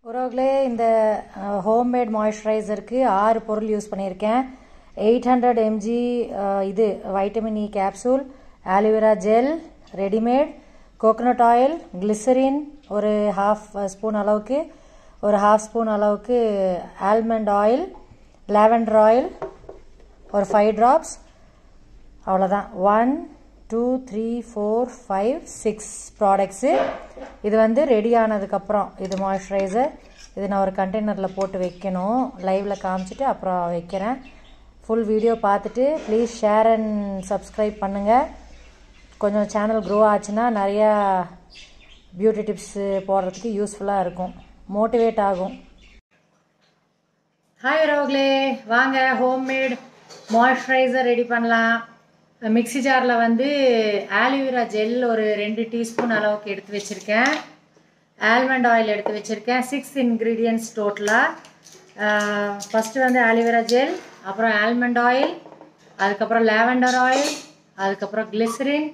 உறவுகளே இந்த ஹோம்மேட் மாய்ஸ்சரைசருக்கு 6 பொருள் யூஸ் பண்ணியிருக்கேன். 800 mg இது vitamin E capsule, aloe vera gel readymade, coconut oil, glycerin ஒரு ½ ஸ்பூன் அளவுக்கு, ஒரு ½ ஸ்பூன் அளவுக்கு ஆல்மண்ட் ஆயில், லாவெண்டர் ஆயில் ஒரு 5 drops. அவ்வளோதான். 1 2 3 4 5 6 ப்ராடக்ட்ஸு. இது வந்து ரெடி ஆனதுக்கப்புறம் இது மாய்ஸ்சரைசர் இது நான் ஒரு கண்டெய்னரில் போட்டு வைக்கணும். லைவில் காமிச்சிட்டு அப்புறம் வைக்கிறேன். ஃபுல் வீடியோ பார்த்துட்டு ப்ளீஸ் ஷேர் அண்ட் சப்ஸ்கிரைப் பண்ணுங்கள். கொஞ்சம் சேனல் க்ரோ ஆச்சுன்னா நிறையா பியூட்டி டிப்ஸு போடுறதுக்கு யூஸ்ஃபுல்லாக இருக்கும், மோட்டிவேட் ஆகும். ஹாய் உறவுகளே, வாங்க ஹோம்மேட் மாய்ஸ்சரைசர் ரெடி பண்ணலாம். மிக்ஸி ஜாரில் வந்து ஆலோவேரா ஜெல் ஒரு 2 டீஸ்பூன் அளவுக்கு எடுத்து வச்சுருக்கேன். ஆல்மண்ட் ஆயில் எடுத்து வச்சுருக்கேன். 6 இன்க்ரீடியன்ட்ஸ் டோட்டலாக. ஃபஸ்ட்டு வந்து ஆலோவேரா ஜெல், அப்புறம் ஆல்மண்ட் ஆயில், அதுக்கப்புறம் லாவெண்டர் ஆயில், அதுக்கப்புறம் கிளிசரின்,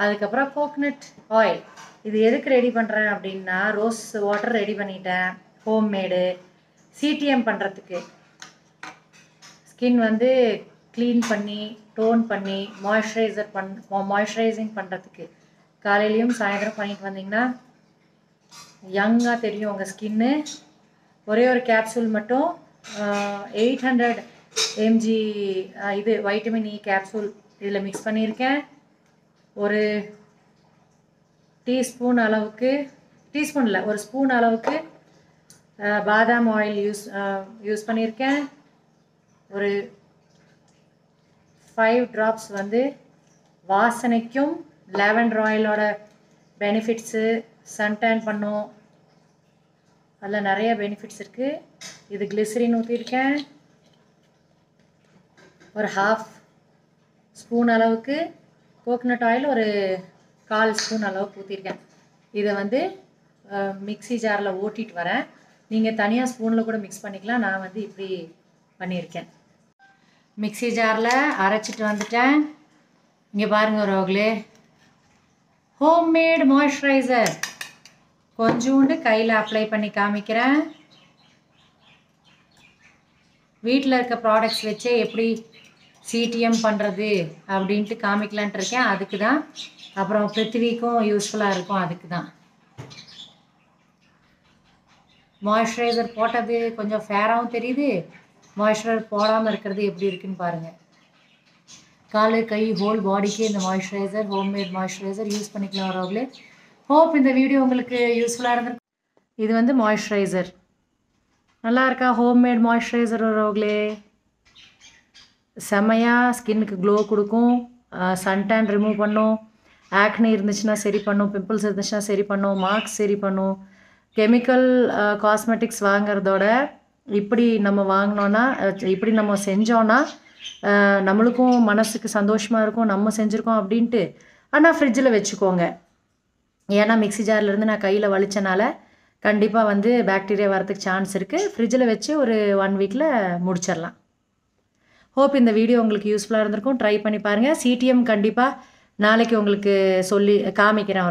அதுக்கப்புறம் கோகோனட் ஆயில். இது எதுக்கு ரெடி பண்ணுறேன் அப்படின்னா, ரோஸ் வாட்டர் ரெடி பண்ணிட்டேன் ஹோம்மேடு. சிடிஎம் பண்ணுறதுக்கு, ஸ்கின் வந்து க்ளீன் பண்ணி டோன் பண்ணி மாய்ஸ்சரைசிங் பண்ணுறதுக்கு காலையிலையும் சாயந்தரம் பண்ணிட்டு வந்தீங்கன்னா யங்காக தெரியும் உங்கள் ஸ்கின்னு. ஒரே ஒரு கேப்சூல் மட்டும் 800 mg இது வைட்டமின் இ கேப்சூல் இதில் மிக்ஸ் பண்ணியிருக்கேன். ஒரு டீஸ்பூன் அளவுக்கு, டீஸ்பூன் இல்லை ஒரு ஸ்பூன் அளவுக்கு பாதாம் ஆயில் யூஸ் பண்ணியிருக்கேன். ஒரு 5 drops வந்து வாசனைக்கும் லாவெண்டர் ஆயிலோட பெனிஃபிட்ஸு, சன்டேன் பண்ணும், அதில் நிறைய பெனிஃபிட்ஸ் இருக்குது. இது கிளிசரின் ஊற்றிருக்கேன். ஒரு ½ ஸ்பூன் அளவுக்கு கோகோனட் ஆயில் ஒரு 1/4 ஸ்பூன் அளவுக்கு ஊற்றிருக்கேன். இதை வந்து மிக்ஸி ஜாரில் ஓட்டிட்டு வரேன். நீங்கள் தனியாக ஸ்பூனில் கூட மிக்ஸ் பண்ணிக்கலாம். நான் வந்து இப்படி பண்ணியிருக்கேன். மிக்ஸி ஜாரில் அரைச்சிட்டு வந்துட்டேன். இங்கே பாருங்கள் உறவுகளே, ஹோம்மேட் மாய்ஸ்சரைசர் கொஞ்சோண்டு கையில் அப்ளை பண்ணி காமிக்கிறேன். வீட்டில் இருக்க ப்ராடக்ட்ஸ் வச்சே எப்படி சிடிஎம் பண்ணுறது அப்படின்ட்டு காமிக்கலான்ட்டு இருக்கேன். அதுக்கு தான். அப்புறம் பிருத்திவிக்கும் யூஸ்ஃபுல்லாக இருக்கும், அதுக்கு தான். மாய்ஸ்சரைசர் போட்டது கொஞ்சம் ஃபேராகவும் தெரியுது. மாய்ஸ்சரைசர் போடாமல் இருக்கிறது எப்படி இருக்குன்னு பாருங்கள். காலு கை ஹோல் பாடிக்கு இந்த மாய்ஸ்சரைசர், ஹோம்மேட் மாய்ஸ்சரைசர் யூஸ் பண்ணிக்கலாம் உறவுகளே. ஹோப் இந்த வீடியோ உங்களுக்கு யூஸ்ஃபுல்லாக இருந்திருக்கும். இது வந்து மாய்ஸ்சரைசர் நல்லா இருக்கா? ஹோம்மேட் மாய்ஸ்சரைசர் உறவுகளே செம்மையாக ஸ்கின்னுக்கு க்ளோ கொடுக்கும், சன்டேன் ரிமூவ் பண்ணும், ஆக்னி இருந்துச்சுன்னா சரி பண்ணும், பிம்பிள்ஸ் இருந்துச்சுன்னா சரி பண்ணும், மார்க்ஸ் சரி பண்ணும். கெமிக்கல் காஸ்மெட்டிக்ஸ் வாங்கிறதோட இப்படி நம்ம வாங்கினோன்னா, இப்படி நம்ம செஞ்சோன்னா நம்மளுக்கும் மனசுக்கு சந்தோஷமாக இருக்கும், நம்ம செஞ்சுருக்கோம் அப்படின்ட்டு. ஆனால் ஃப்ரிட்ஜில் வச்சுக்கோங்க. ஏன்னா மிக்ஸி ஜார்லேருந்து நான் கையில் வலிச்சனால கண்டிப்பாக வந்து பாக்டீரியா வரதுக்கு சான்ஸ் இருக்குது. ஃப்ரிட்ஜில் வச்சு ஒரு 1 வீக்கில் முடிச்சிடலாம். ஹோப் இந்த வீடியோ உங்களுக்கு யூஸ்ஃபுல்லாக இருந்திருக்கும். ட்ரை பண்ணி பாருங்கள். சிடிஎம் கண்டிப்பாக நாளைக்கு உங்களுக்கு சொல்லி காமிக்கிறேன்.